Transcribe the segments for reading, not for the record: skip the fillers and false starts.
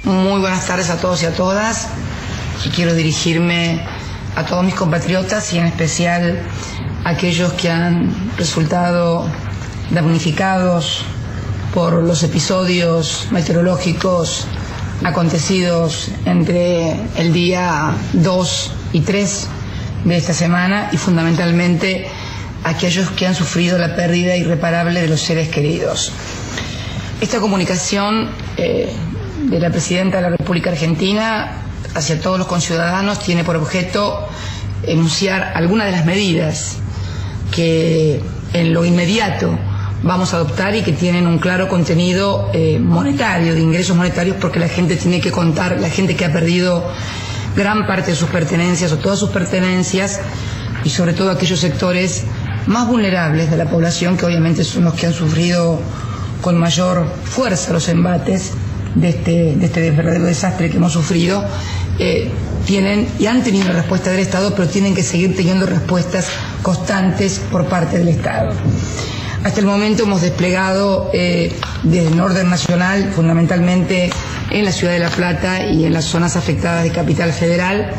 Muy buenas tardes a todos y a todas. Y quiero dirigirme a todos mis compatriotas y en especial a aquellos que han resultado damnificados por los episodios meteorológicos acontecidos entre el día 2 y 3 de esta semana y fundamentalmente aquellos que han sufrido la pérdida irreparable de los seres queridos. Esta comunicación de la Presidenta de la República Argentina hacia todos los conciudadanos tiene por objeto enunciar algunas de las medidas que en lo inmediato vamos a adoptar y que tienen un claro contenido monetario, de ingresos monetarios, porque la gente tiene que contar, la gente que ha perdido gran parte de sus pertenencias o todas sus pertenencias, y sobre todo aquellos sectores más vulnerables de la población, que obviamente son los que han sufrido con mayor fuerza los embates de este verdadero desastre que hemos sufrido, tienen y han tenido respuesta del Estado, pero tienen que seguir teniendo respuestas constantes por parte del Estado. Hasta el momento hemos desplegado desde el orden nacional, fundamentalmente en la ciudad de La Plata y en las zonas afectadas de Capital Federal,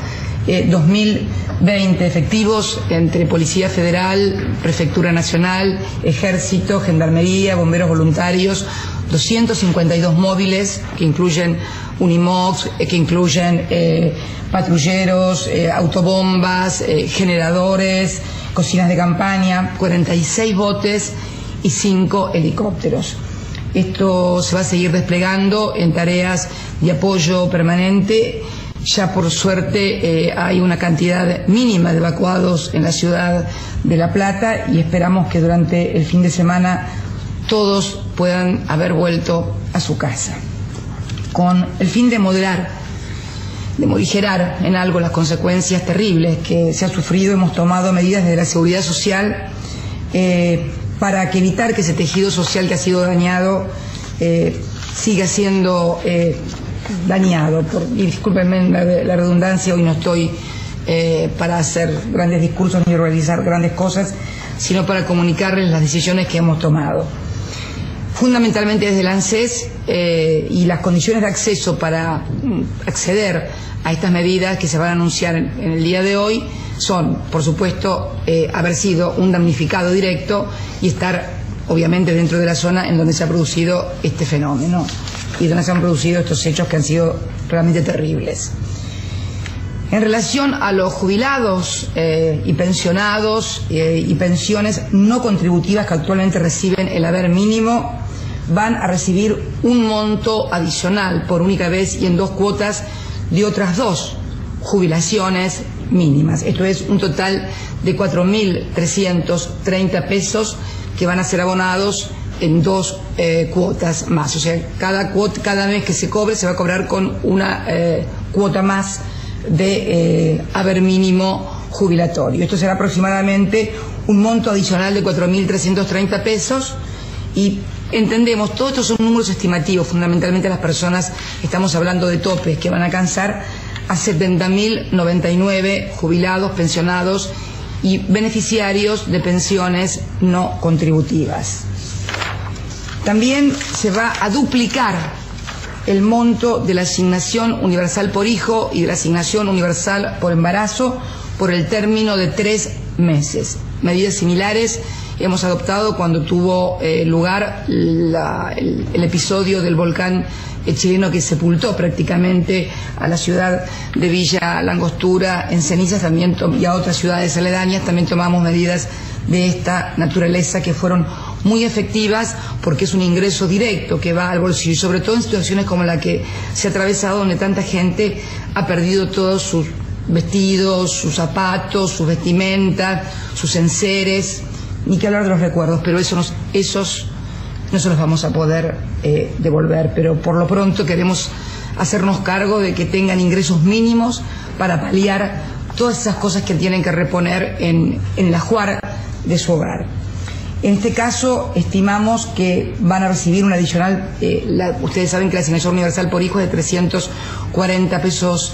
2020 efectivos entre Policía Federal, Prefectura Nacional, Ejército, Gendarmería, Bomberos Voluntarios, 252 móviles que incluyen Unimox, que incluyen patrulleros, autobombas, generadores, cocinas de campaña, 46 botes y 5 helicópteros. Esto se va a seguir desplegando en tareas de apoyo permanente. Ya por suerte hay una cantidad mínima de evacuados en la ciudad de La Plata y esperamos que durante el fin de semana todos puedan haber vuelto a su casa. Con el fin de moderar, de morigerar en algo las consecuencias terribles que se ha sufrido, hemos tomado medidas de la seguridad social para que evitar que ese tejido social que ha sido dañado siga siendo dañado. Y discúlpenme la redundancia, hoy no estoy para hacer grandes discursos ni realizar grandes cosas, sino para comunicarles las decisiones que hemos tomado. Fundamentalmente desde el ANSES y las condiciones de acceso para acceder a estas medidas que se van a anunciar en el día de hoy son, por supuesto, haber sido un damnificado directo y estar, obviamente, dentro de la zona en donde se ha producido este fenómeno y donde se han producido estos hechos que han sido realmente terribles. En relación a los jubilados y pensionados y pensiones no contributivas que actualmente reciben el haber mínimo, van a recibir un monto adicional por única vez y en 2 cuotas de otras 2 jubilaciones mínimas. Esto es un total de 4.330 pesos que van a ser abonados en 2 cuotas más. O sea, cada mes que se cobre se va a cobrar con una cuota más de haber mínimo jubilatorio. Esto será aproximadamente un monto adicional de 4.330 pesos y entendemos, todos estos son números estimativos, fundamentalmente las personas, estamos hablando de topes que van a alcanzar a 70.099 jubilados, pensionados y beneficiarios de pensiones no contributivas. También se va a duplicar el monto de la asignación universal por hijo y de la asignación universal por embarazo por el término de 3 meses. Medidas similares hemos adoptado cuando tuvo lugar el episodio del volcán chileno que sepultó prácticamente a la ciudad de Villa Langostura en cenizas, también y a otras ciudades aledañas. También tomamos medidas de esta naturaleza que fueron muy efectivas porque es un ingreso directo que va al bolsillo y sobre todo en situaciones como la que se ha atravesado, donde tanta gente ha perdido todos sus vestidos, sus zapatos, sus vestimentas, sus enseres, ni que hablar de los recuerdos, pero esos no se los vamos a poder devolver, pero por lo pronto queremos hacernos cargo de que tengan ingresos mínimos para paliar todas esas cosas que tienen que reponer en el ajuar de su hogar. En este caso estimamos que van a recibir un adicional, ustedes saben que la asignación universal por hijo es de 340 pesos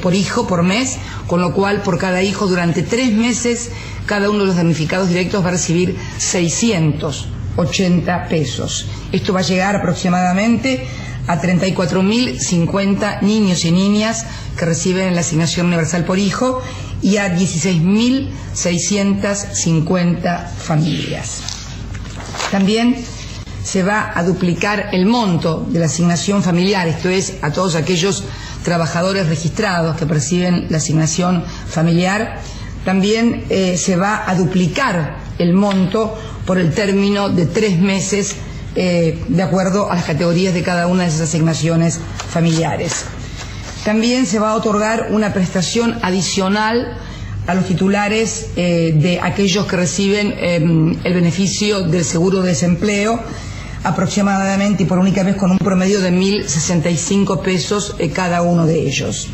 por hijo por mes, con lo cual por cada hijo durante 3 meses cada uno de los damnificados directos va a recibir 680 pesos. Esto va a llegar aproximadamente a 34.050 niños y niñas que reciben la asignación universal por hijo y a 16.650 familias. También se va a duplicar el monto de la asignación familiar, esto es, a todos aquellos trabajadores registrados que perciben la asignación familiar. También se va a duplicar el monto por el término de 3 meses de acuerdo a las categorías de cada una de esas asignaciones familiares. También se va a otorgar una prestación adicional a los titulares de aquellos que reciben el beneficio del seguro de desempleo, aproximadamente y por única vez con un promedio de 1.065 pesos cada uno de ellos.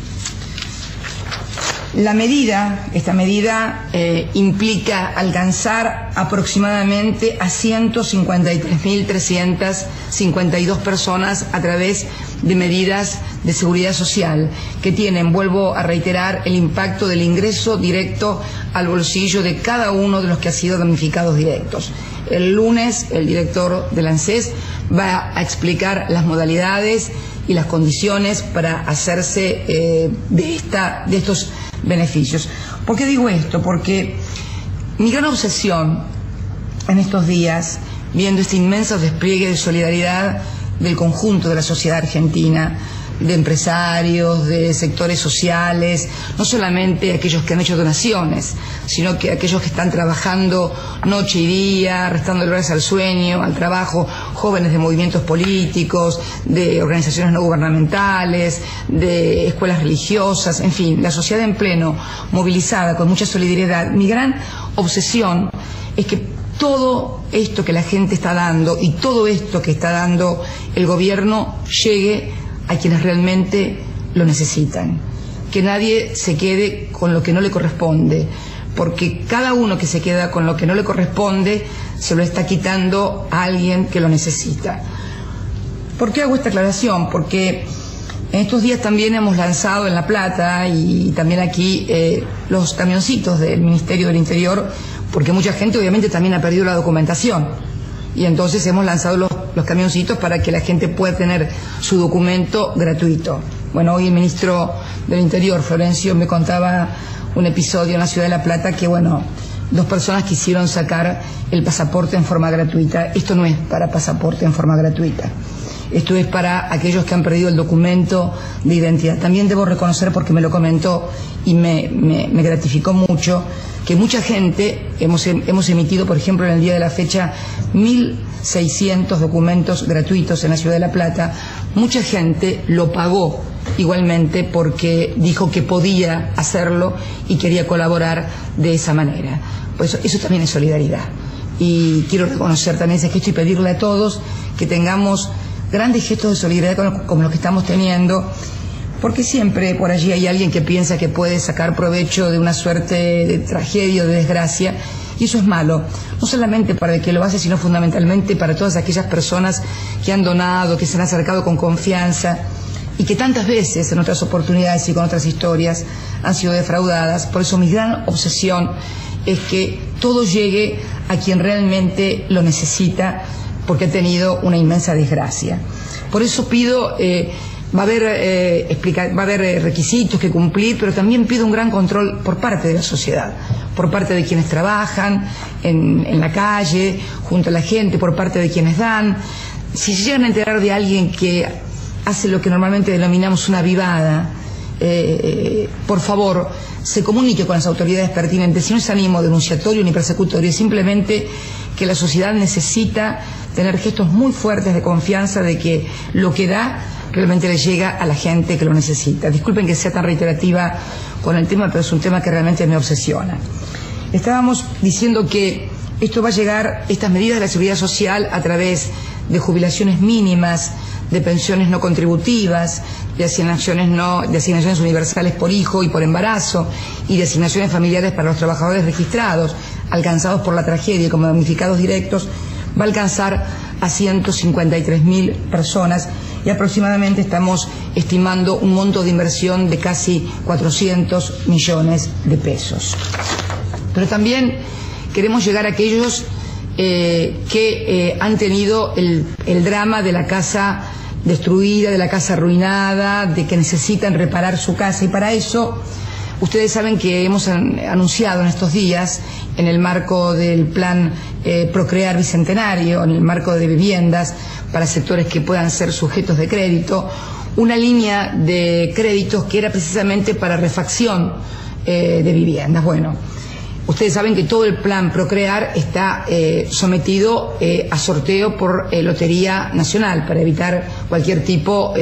Esta medida implica alcanzar aproximadamente a 153.352 personas a través de medidas de seguridad social que tienen, vuelvo a reiterar, el impacto del ingreso directo al bolsillo de cada uno de los que ha sido damnificados directos. El lunes el director del ANSES va a explicar las modalidades y las condiciones para hacerse de estos beneficios. ¿Por qué digo esto? Porque mi gran obsesión en estos días, viendo este inmenso despliegue de solidaridad del conjunto de la sociedad argentina, de empresarios, de sectores sociales, no solamente aquellos que han hecho donaciones, sino que aquellos que están trabajando noche y día, restando horas al sueño, al trabajo, jóvenes de movimientos políticos, de organizaciones no gubernamentales, de escuelas religiosas, en fin, la sociedad en pleno, movilizada, con mucha solidaridad. Mi gran obsesión es que todo esto que la gente está dando y todo esto que está dando el gobierno llegue a quienes realmente lo necesitan. Que nadie se quede con lo que no le corresponde, porque cada uno que se queda con lo que no le corresponde se lo está quitando a alguien que lo necesita. ¿Por qué hago esta aclaración? Porque en estos días también hemos lanzado en La Plata y también aquí los camioncitos del Ministerio del Interior, porque mucha gente obviamente también ha perdido la documentación. Y entonces hemos lanzado los camioncitos para que la gente pueda tener su documento gratuito. Bueno, hoy el ministro del Interior, Florencio, me contaba un episodio en la ciudad de La Plata que, bueno, 2 personas quisieron sacar el pasaporte en forma gratuita. Esto no es para pasaporte en forma gratuita. Esto es para aquellos que han perdido el documento de identidad. También debo reconocer, porque me lo comentó y me gratificó mucho, que mucha gente, hemos emitido, por ejemplo, en el día de la fecha, 1.600 documentos gratuitos en la ciudad de La Plata. Mucha gente lo pagó igualmente porque dijo que podía hacerlo y quería colaborar de esa manera. Pues eso también es solidaridad. Y quiero reconocer también ese gesto y pedirle a todos que tengamos grandes gestos de solidaridad como los que estamos teniendo, porque siempre por allí hay alguien que piensa que puede sacar provecho de una suerte de tragedia o de desgracia, y eso es malo, no solamente para el que lo hace, sino fundamentalmente para todas aquellas personas que han donado, que se han acercado con confianza y que tantas veces en otras oportunidades y con otras historias han sido defraudadas. Por eso mi gran obsesión es que todo llegue a quien realmente lo necesita, porque ha tenido una inmensa desgracia. Por eso pido, va a haber requisitos que cumplir, pero también pido un gran control por parte de la sociedad, por parte de quienes trabajan en la calle, junto a la gente, por parte de quienes dan. Si se llegan a enterar de alguien que hace lo que normalmente denominamos una vivada, por favor, se comunique con las autoridades pertinentes. Si no es ánimo denunciatorio ni persecutorio, es simplemente que la sociedad necesita tener gestos muy fuertes de confianza de que lo que da realmente le llega a la gente que lo necesita. Disculpen que sea tan reiterativa con el tema, pero es un tema que realmente me obsesiona. Estábamos diciendo que esto va a llegar, estas medidas de la seguridad social, a través de jubilaciones mínimas, de pensiones no contributivas, de asignaciones universales por hijo y por embarazo, y de asignaciones familiares para los trabajadores registrados, alcanzados por la tragedia y como damnificados directos, va a alcanzar a 153.000 personas, y aproximadamente estamos estimando un monto de inversión de casi 400 millones de pesos. Pero también queremos llegar a aquellos que han tenido el drama de la casa destruida, de la casa arruinada, de que necesitan reparar su casa, y para eso ustedes saben que hemos anunciado en estos días, en el marco del plan Procrear Bicentenario, en el marco de viviendas para sectores que puedan ser sujetos de crédito, una línea de créditos que era precisamente para refacción de viviendas. Bueno, ustedes saben que todo el plan Procrear está sometido a sorteo por Lotería Nacional para evitar cualquier tipo,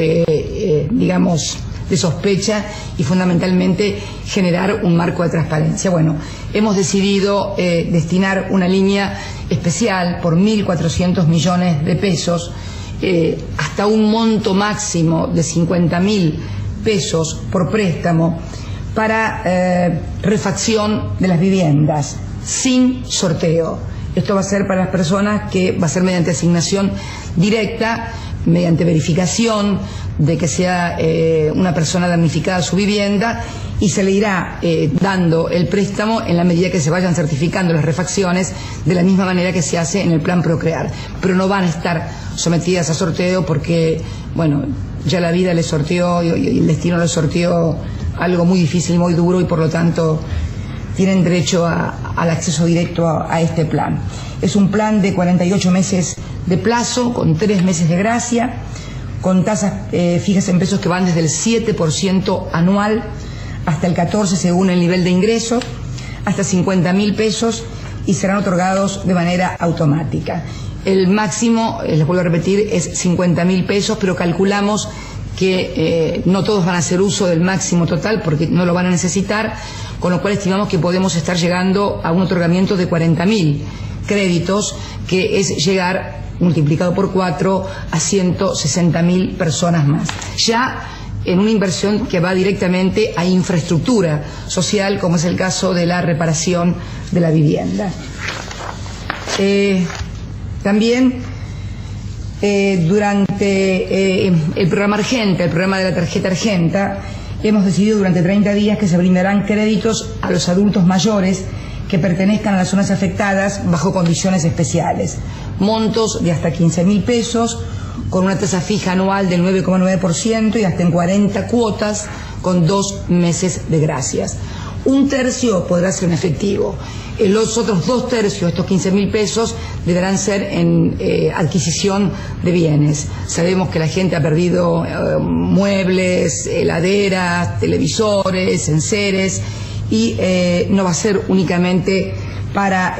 digamos, de sospecha y fundamentalmente generar un marco de transparencia. Bueno, hemos decidido destinar una línea especial por 1.400 millones de pesos, hasta un monto máximo de 50.000 pesos por préstamo para refacción de las viviendas, sin sorteo. Esto va a ser para las personas que va a ser mediante asignación directa, mediante verificación de que sea una persona damnificada su vivienda, y se le irá dando el préstamo en la medida que se vayan certificando las refacciones, de la misma manera que se hace en el plan Procrear. Pero no van a estar sometidas a sorteo porque, bueno, ya la vida les sorteó y el destino les sorteó algo muy difícil, muy duro, y por lo tanto tienen derecho al acceso directo a este plan. Es un plan de 48 meses de plazo, con 3 meses de gracia, con tasas fijas en pesos que van desde el 7% anual hasta el 14% según el nivel de ingreso, hasta 50.000 pesos, y serán otorgados de manera automática. El máximo, les vuelvo a repetir, es 50.000 pesos, pero calculamos que no todos van a hacer uso del máximo total porque no lo van a necesitar, con lo cual estimamos que podemos estar llegando a un otorgamiento de 40.000 créditos, que es llegar multiplicado por 4 a 160.000 personas más. Ya en una inversión que va directamente a infraestructura social, como es el caso de la reparación de la vivienda. También durante el programa Argenta, el programa de la tarjeta Argenta, hemos decidido durante 30 días que se brindarán créditos a los adultos mayores que pertenezcan a las zonas afectadas bajo condiciones especiales. Montos de hasta 15.000 pesos, con una tasa fija anual del 9,9% y hasta en 40 cuotas con 2 meses de gracias. 1/3 podrá ser en efectivo. Los otros 2/3, estos 15.000 pesos, deberán ser en adquisición de bienes. Sabemos que la gente ha perdido muebles, heladeras, televisores, enseres, y no va a ser únicamente para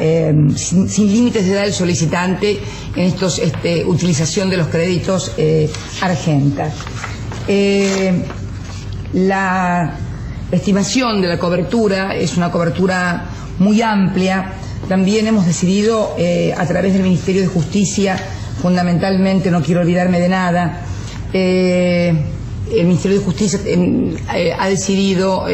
sin límites de edad del solicitante en estos utilización de los créditos Argenta. La estimación de la cobertura es una cobertura muy amplia. También hemos decidido a través del Ministerio de Justicia, fundamentalmente, no quiero olvidarme de nada, el Ministerio de Justicia ha decidido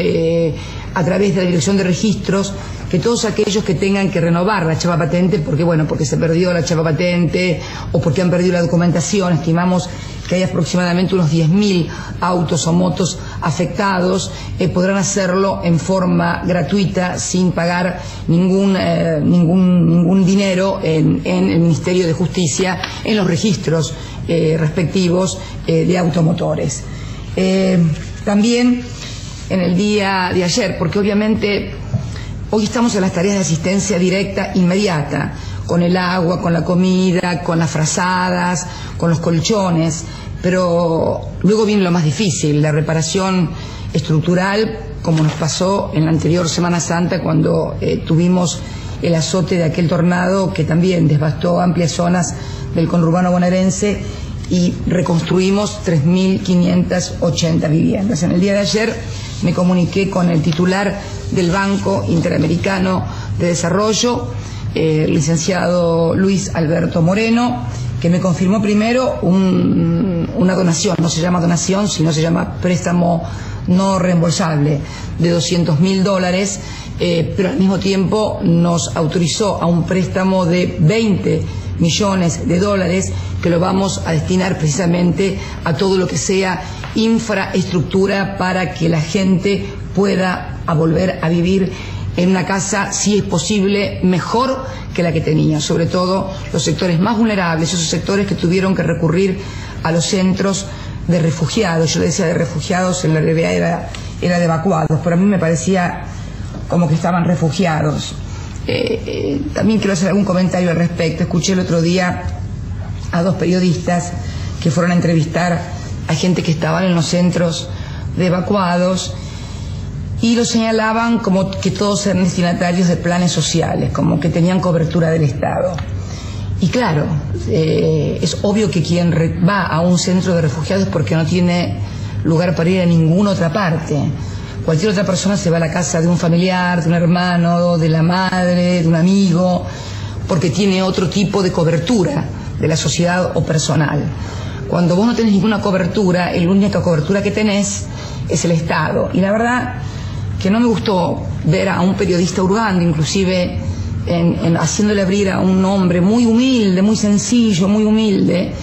a través de la Dirección de Registros que todos aquellos que tengan que renovar la chapa patente, porque se perdió la chapa patente o porque han perdido la documentación, estimamos que hay aproximadamente unos 10.000 autos o motos afectados, podrán hacerlo en forma gratuita, sin pagar ningún dinero en el Ministerio de Justicia, en los registros respectivos de automotores. También en el día de ayer, porque obviamente hoy estamos en las tareas de asistencia directa inmediata, con el agua, con la comida, con las frazadas, con los colchones, pero luego viene lo más difícil, la reparación estructural, como nos pasó en la anterior Semana Santa cuando tuvimos el azote de aquel tornado que también devastó amplias zonas del conurbano bonaerense, y reconstruimos 3.580 viviendas. En el día de ayer me comuniqué con el titular del Banco Interamericano de Desarrollo, el licenciado Luis Alberto Moreno, que me confirmó primero una donación, no se llama donación, sino se llama préstamo no reembolsable, de $200.000, pero al mismo tiempo nos autorizó a un préstamo de 20 millones de dólares que lo vamos a destinar precisamente a todo lo que sea infraestructura para que la gente pueda volver a vivir en una casa, si es posible, mejor que la que tenía, sobre todo los sectores más vulnerables, esos sectores que tuvieron que recurrir a los centros de refugiados. Yo le decía de refugiados, en la realidad era de evacuados, pero a mí me parecía como que estaban refugiados. También quiero hacer algún comentario al respecto. Escuché el otro día a dos periodistas que fueron a entrevistar a gente que estaban en los centros de evacuados y lo señalaban como que todos eran destinatarios de planes sociales, como que tenían cobertura del Estado. Y claro, es obvio que quien va a un centro de refugiados es porque no tiene lugar para ir a ninguna otra parte. Cualquier otra persona se va a la casa de un familiar, de un hermano, de la madre, de un amigo, porque tiene otro tipo de cobertura de la sociedad o personal. Cuando vos no tenés ninguna cobertura, la única cobertura que tenés es el Estado. Y la verdad que no me gustó ver a un periodista hurgando, inclusive haciéndole abrir a un hombre muy humilde, muy sencillo, muy humilde,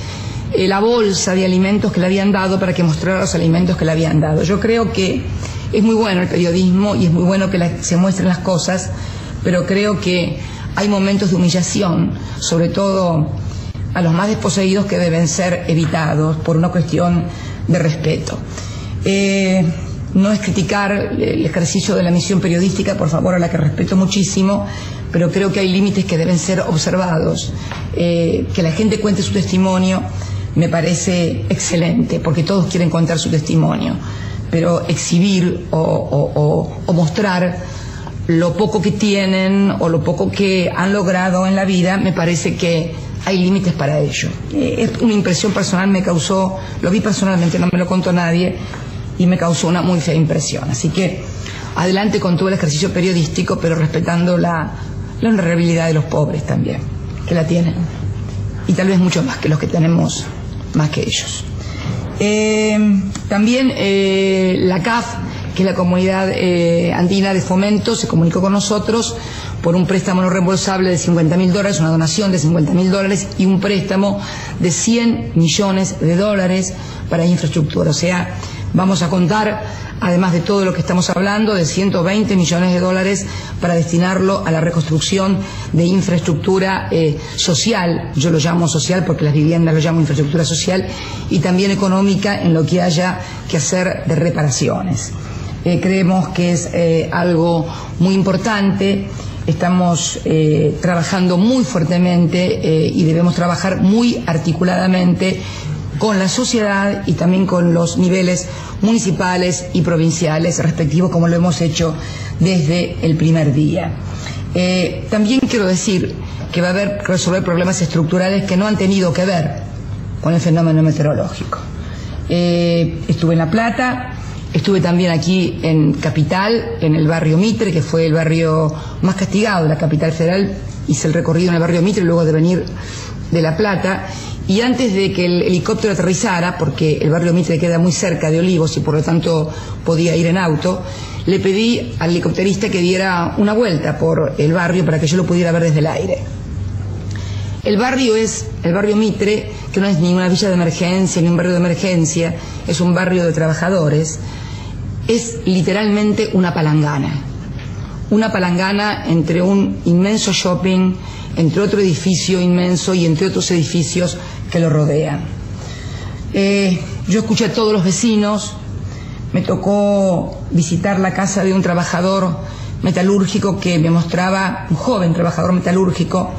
la bolsa de alimentos que le habían dado para que mostrara los alimentos que le habían dado. Yo creo que es muy bueno el periodismo y es muy bueno que se muestren las cosas, pero creo que hay momentos de humillación, sobre todo a los más desposeídos, que deben ser evitados por una cuestión de respeto. No es criticar el ejercicio de la misión periodística, por favor, a la que respeto muchísimo, pero creo que hay límites que deben ser observados. Que la gente cuente su testimonio me parece excelente, porque todos quieren contar su testimonio, pero exhibir o mostrar lo poco que tienen o lo poco que han logrado en la vida, me parece que hay límites para ello. Es una impresión personal, me causó, lo vi personalmente, no me lo contó nadie, y me causó una muy fea impresión. Así que adelante con todo el ejercicio periodístico, pero respetando la honorabilidad de los pobres también, que la tienen, y tal vez mucho más que los que tenemos más que ellos. También la CAF, que es la Comunidad Andina de Fomento, se comunicó con nosotros por un préstamo no reembolsable de $50.000, una donación de $50.000 y un préstamo de $100 millones para infraestructura. O sea, vamos a contar, además de todo lo que estamos hablando, de $120 millones para destinarlo a la reconstrucción de infraestructura social. Yo lo llamo social porque las viviendas lo llamo infraestructura social, y también económica en lo que haya que hacer de reparaciones. Creemos que es algo muy importante. Estamos trabajando muy fuertemente y debemos trabajar muy articuladamente con la sociedad y también con los niveles municipales y provinciales respectivos, como lo hemos hecho desde el primer día. También quiero decir que va a haber que resolver problemas estructurales que no han tenido que ver con el fenómeno meteorológico. Estuve en La Plata, estuve también aquí en Capital, en el barrio Mitre, que fue el barrio más castigado de la capital federal. Hice el recorrido en el barrio Mitre luego de venir de La Plata. Y antes de que el helicóptero aterrizara, porque el barrio Mitre queda muy cerca de Olivos y por lo tanto podía ir en auto, le pedí al helicópterista que diera una vuelta por el barrio para que yo lo pudiera ver desde el aire. El barrio Mitre, que no es ni una villa de emergencia ni un barrio de emergencia, es un barrio de trabajadores, es literalmente una palangana entre un inmenso shopping, entre otro edificio inmenso y entre otros edificios que lo rodean. Yo escuché a todos los vecinos, me tocó visitar la casa de un trabajador metalúrgico que me mostraba, un joven trabajador metalúrgico,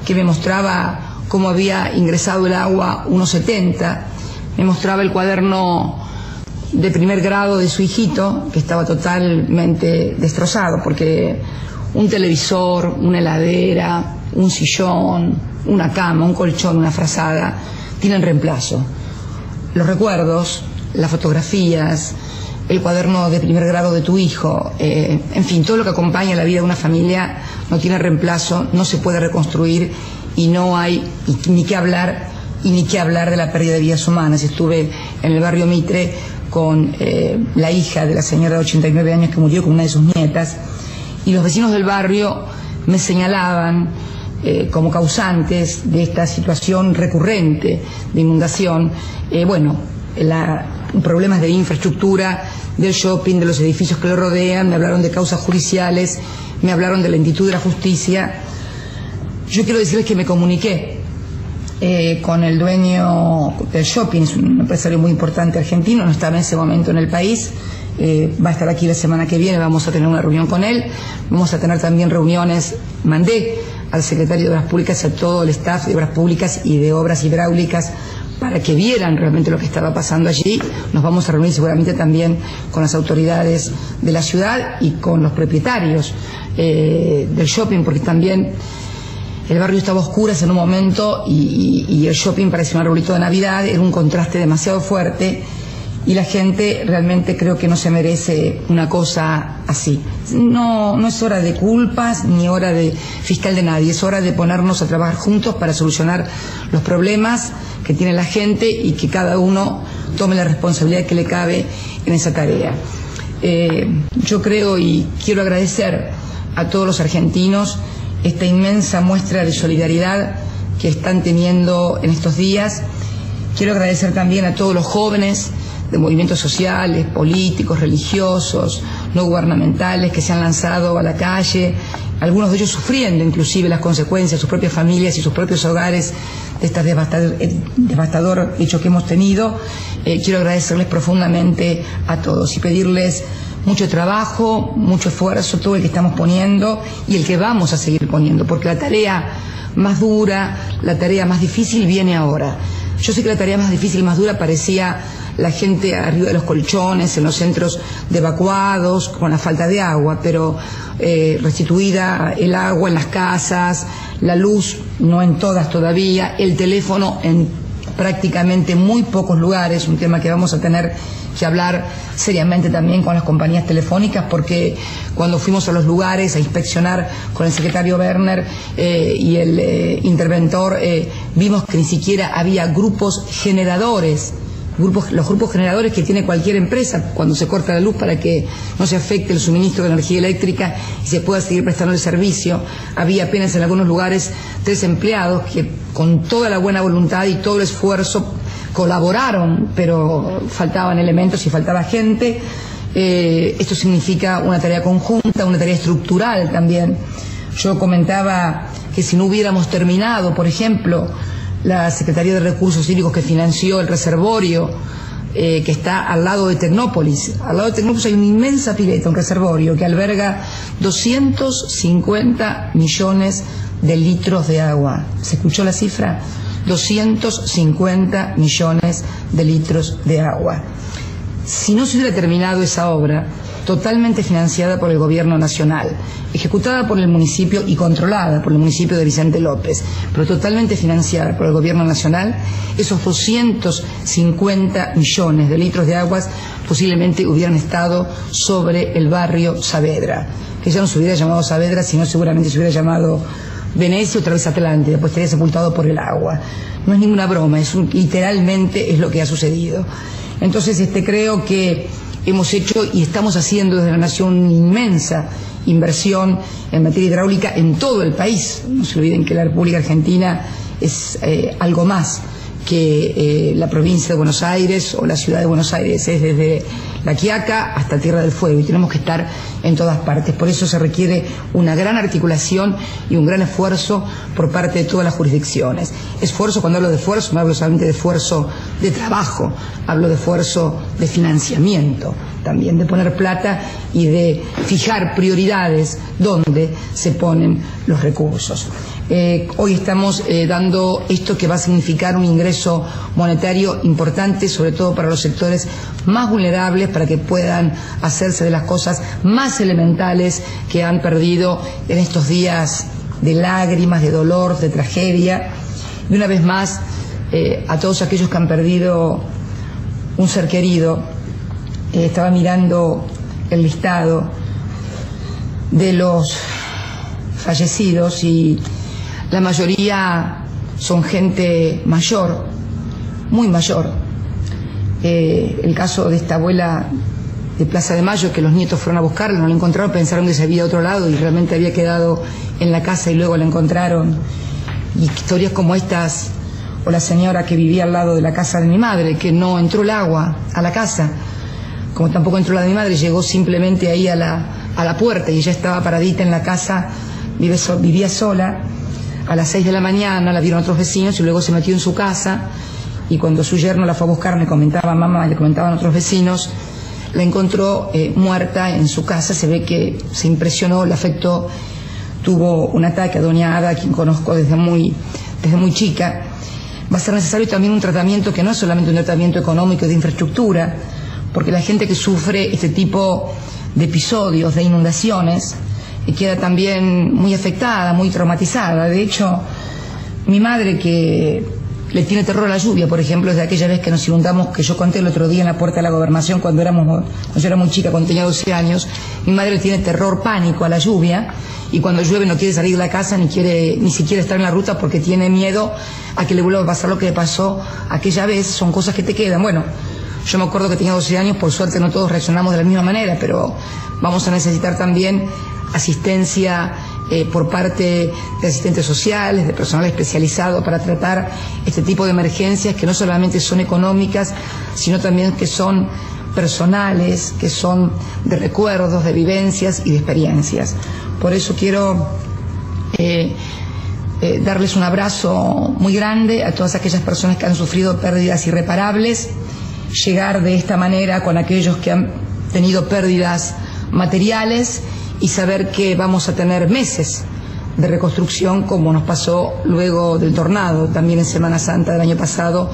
que me mostraba cómo había ingresado el agua 1,70, me mostraba el cuaderno de primer grado de su hijito, que estaba totalmente destrozado, porque un televisor, una heladera, un sillón, una cama, un colchón, una frazada, tienen reemplazo. Los recuerdos, las fotografías, el cuaderno de primer grado de tu hijo, en fin, todo lo que acompaña la vida de una familia no tiene reemplazo, no se puede reconstruir y no hay ni qué hablar de la pérdida de vidas humanas. Estuve en el barrio Mitre con la hija de la señora de 89 años que murió con una de sus nietas, y los vecinos del barrio me señalaban como causantes de esta situación recurrente de inundación, problemas de infraestructura, del shopping, de los edificios que lo rodean, me hablaron de causas judiciales, me hablaron de lentitud de la justicia. Yo quiero decirles que me comuniqué con el dueño del shopping, es un empresario muy importante argentino, no estaba en ese momento en el país, va a estar aquí la semana que viene, vamos a tener una reunión con él, vamos a tener también reuniones, mandé al secretario de Obras Públicas, a todo el staff de Obras Públicas y de Obras Hidráulicas, para que vieran realmente lo que estaba pasando allí. Nos vamos a reunir seguramente también con las autoridades de la ciudad y con los propietarios del shopping, porque también el barrio estaba a oscuras en un momento y el shopping parecía un arbolito de Navidad, era un contraste demasiado fuerte y la gente realmente creo que no se merece una cosa así. No es hora de culpas ni hora de fiscal de nadie, es hora de ponernos a trabajar juntos para solucionar los problemas que tiene la gente y que cada uno tome la responsabilidad que le cabe en esa tarea. Yo creo y quiero agradecer a todos los argentinos esta inmensa muestra de solidaridad que están teniendo en estos días. Quiero agradecer también a todos los jóvenes de movimientos sociales, políticos, religiosos, no gubernamentales que se han lanzado a la calle, algunos de ellos sufriendo inclusive las consecuencias, sus propias familias y sus propios hogares de este devastador hecho que hemos tenido. Quiero agradecerles profundamente a todos y pedirles mucho trabajo, mucho esfuerzo, todo el que estamos poniendo y el que vamos a seguir poniendo, porque la tarea más dura, la tarea más difícil viene ahora. Yo sé que la tarea más difícil, más dura, parecía la gente arriba de los colchones, en los centros de evacuados, con la falta de agua, pero restituida el agua en las casas, la luz no en todas todavía, el teléfono en prácticamente muy pocos lugares, un tema que vamos a tener que hablar seriamente también con las compañías telefónicas, porque cuando fuimos a los lugares a inspeccionar con el secretario Werner y el interventor, vimos que ni siquiera había grupos generadores, los grupos generadores que tiene cualquier empresa cuando se corta la luz para que no se afecte el suministro de energía eléctrica y se pueda seguir prestando el servicio. Había apenas en algunos lugares 3 empleados que con toda la buena voluntad y todo el esfuerzo colaboraron, pero faltaban elementos y faltaba gente. Esto significa una tarea conjunta, una tarea estructural también. Yo comentaba que si no hubiéramos terminado, por ejemplo, la Secretaría de Recursos Hídricos que financió el reservorio que está al lado de Tecnópolis. Al lado de Tecnópolis hay una inmensa pileta, un reservorio que alberga 250 millones de litros de agua. ¿Se escuchó la cifra? 250 millones de litros de agua. Si no se hubiera terminado esa obra, totalmente financiada por el gobierno nacional, ejecutada por el municipio y controlada por el municipio de Vicente López, pero totalmente financiada por el gobierno nacional, esos 250 millones de litros de aguas posiblemente hubieran estado sobre el barrio Saavedra, que ya no se hubiera llamado Saavedra, sino seguramente se hubiera llamado Venecia, otra vez Atlántida, pues estaría sepultado por el agua. No es ninguna broma, literalmente es lo que ha sucedido. Entonces creo que hemos hecho y estamos haciendo desde la Nación una inmensa inversión en materia hidráulica en todo el país. No se olviden que la República Argentina es algo más que la provincia de Buenos Aires o la ciudad de Buenos Aires, es desde La Quiaca hasta Tierra del Fuego y tenemos que estar en todas partes. Por eso se requiere una gran articulación y un gran esfuerzo por parte de todas las jurisdicciones. Esfuerzo, cuando hablo de esfuerzo, no hablo solamente de esfuerzo de trabajo, hablo de esfuerzo de financiamiento, también de poner plata y de fijar prioridades donde se ponen los recursos. Hoy estamos dando esto que va a significar un ingreso monetario importante, sobre todo para los sectores más vulnerables, para que puedan hacerse de las cosas más elementales que han perdido en estos días de lágrimas, de dolor, de tragedia. Y una vez más, a todos aquellos que han perdido un ser querido, estaba mirando el listado de los fallecidos y la mayoría son gente mayor, muy mayor. El caso de esta abuela de Plaza de Mayo, que los nietos fueron a buscarla, no la encontraron, pensaron que se había ido a otro lado y realmente había quedado en la casa y luego la encontraron. Y historias como estas, o la señora que vivía al lado de la casa de mi madre, que no entró el agua a la casa, como tampoco entró la de mi madre, llegó simplemente ahí a la puerta y ella estaba paradita en la casa, vivía sola. A las 6 de la mañana la vieron otros vecinos y luego se metió en su casa, y cuando su yerno la fue a buscar, me comentaba mamá, le comentaban otros vecinos, la encontró muerta en su casa. Se ve que se impresionó, le afectó, tuvo un ataque a doña Ada, a quien conozco desde muy chica. Va a ser necesario también un tratamiento que no es solamente un tratamiento económico y de infraestructura, porque la gente que sufre este tipo de episodios, de inundaciones, queda también muy afectada, muy traumatizada. De hecho, mi madre, que le tiene terror a la lluvia, por ejemplo, desde aquella vez que nos inundamos, que yo conté el otro día en la puerta de la gobernación cuando yo era muy chica, cuando tenía 12 años, mi madre le tiene terror, pánico a la lluvia, y cuando llueve no quiere salir de la casa ni siquiera estar en la ruta porque tiene miedo a que le vuelva a pasar lo que le pasó aquella vez. Son cosas que te quedan. Bueno, yo me acuerdo que tenía 12 años, por suerte no todos reaccionamos de la misma manera, pero vamos a necesitar también asistencia por parte de asistentes sociales, de personal especializado para tratar este tipo de emergencias que no solamente son económicas, sino también que son personales, que son de recuerdos, de vivencias y de experiencias. Por eso quiero darles un abrazo muy grande a todas aquellas personas que han sufrido pérdidas irreparables, llegar de esta manera con aquellos que han tenido pérdidas materiales y saber que vamos a tener meses de reconstrucción, como nos pasó luego del tornado, también en Semana Santa del año pasado,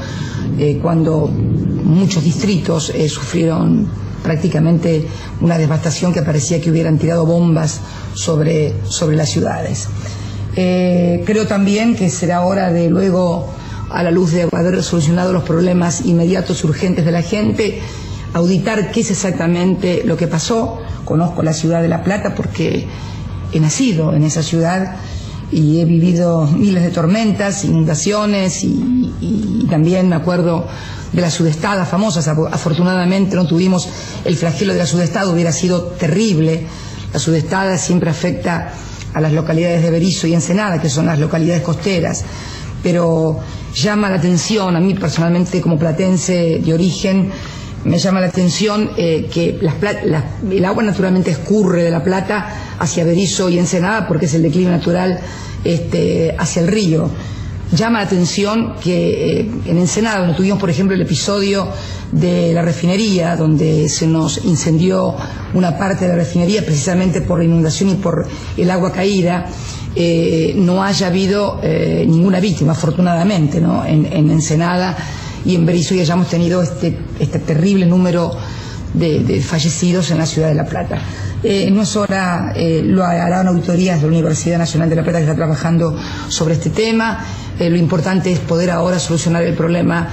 cuando muchos distritos sufrieron prácticamente una devastación que parecía que hubieran tirado bombas sobre las ciudades. Creo también que será hora de luego, a la luz de haber solucionado los problemas inmediatos, urgentes de la gente, auditar qué es exactamente lo que pasó. Conozco la ciudad de La Plata porque he nacido en esa ciudad y he vivido miles de tormentas, inundaciones y también me acuerdo de las sudestadas famosas. Afortunadamente no tuvimos el flagelo de la sudestada, hubiera sido terrible. La sudestada siempre afecta a las localidades de Berisso y Ensenada, que son las localidades costeras, pero llama la atención, a mí personalmente como platense de origen, me llama la atención que el agua naturalmente escurre de La Plata hacia Berisso y Ensenada porque es el declive natural hacia el río. Llama la atención que en Ensenada, donde tuvimos por ejemplo el episodio de la refinería, donde se nos incendió una parte de la refinería precisamente por la inundación y por el agua caída, no haya habido ninguna víctima, afortunadamente, ¿no? En Ensenada y en Berisso ya hayamos tenido este terrible número de fallecidos en la ciudad de La Plata. No es hora, lo harán auditorías de la Universidad Nacional de La Plata, que está trabajando sobre este tema. Lo importante es poder ahora solucionar el problema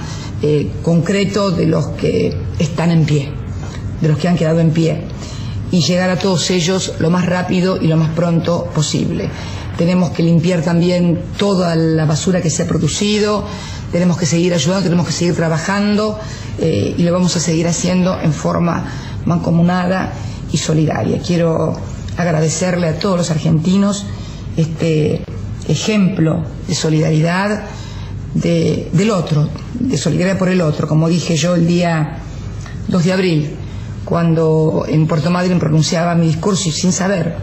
concreto de los que están en pie, de los que han quedado en pie, y llegar a todos ellos lo más rápido y lo más pronto posible. Tenemos que limpiar también toda la basura que se ha producido, tenemos que seguir ayudando, tenemos que seguir trabajando y lo vamos a seguir haciendo en forma mancomunada y solidaria. Quiero agradecerle a todos los argentinos este ejemplo de solidaridad del otro, de solidaridad por el otro, como dije yo el día 2 de abril, cuando en Puerto Madryn pronunciaba mi discurso y sin saber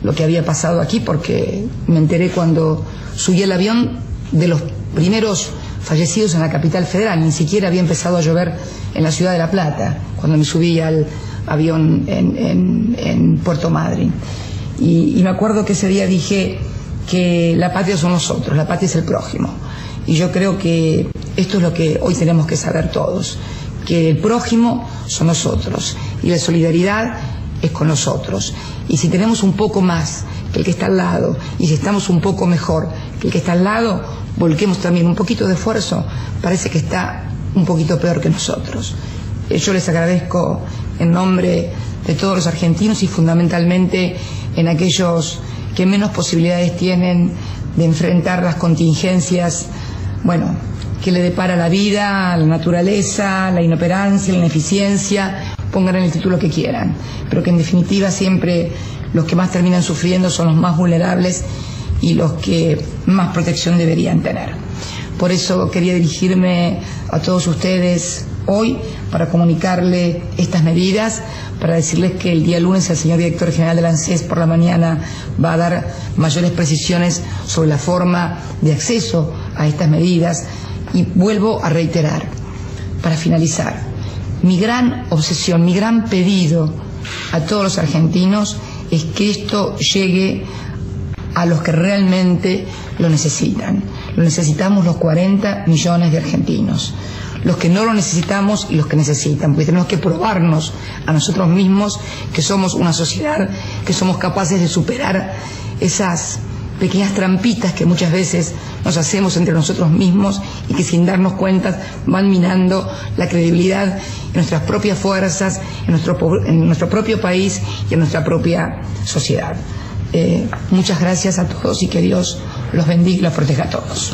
lo que había pasado aquí, porque me enteré cuando subí al avión de los primeros fallecidos en la capital federal. Ni siquiera había empezado a llover en la ciudad de La Plata cuando me subí al avión en Puerto Madryn. Y me acuerdo que ese día dije que la patria son nosotros, la patria es el prójimo. Y yo creo que esto es lo que hoy tenemos que saber todos, que el prójimo son nosotros y la solidaridad es con nosotros. Y si tenemos un poco más que el que está al lado, y si estamos un poco mejor que el que está al lado, volquemos también un poquito de esfuerzo, parece que está un poquito peor que nosotros. Yo les agradezco en nombre de todos los argentinos y fundamentalmente en aquellos que menos posibilidades tienen de enfrentar las contingencias, que le depara la vida, la naturaleza, la inoperancia, la ineficiencia, pongan en el título que quieran, pero que en definitiva siempre los que más terminan sufriendo son los más vulnerables y los que más protección deberían tener. Por eso quería dirigirme a todos ustedes hoy para comunicarle estas medidas, para decirles que el día lunes el señor director general del ANSES por la mañana va a dar mayores precisiones sobre la forma de acceso a estas medidas. Y vuelvo a reiterar, para finalizar, mi gran obsesión, mi gran pedido a todos los argentinos es que esto llegue a los que realmente lo necesitan. Lo necesitamos los 40 millones de argentinos, los que no lo necesitamos y los que necesitan, porque tenemos que probarnos a nosotros mismos que somos una sociedad, que somos capaces de superar esas pequeñas trampitas que muchas veces nos hacemos entre nosotros mismos y que sin darnos cuenta van minando la credibilidad en nuestras propias fuerzas, en nuestro propio país y en nuestra propia sociedad. Muchas gracias a todos y que Dios los bendiga y los proteja a todos.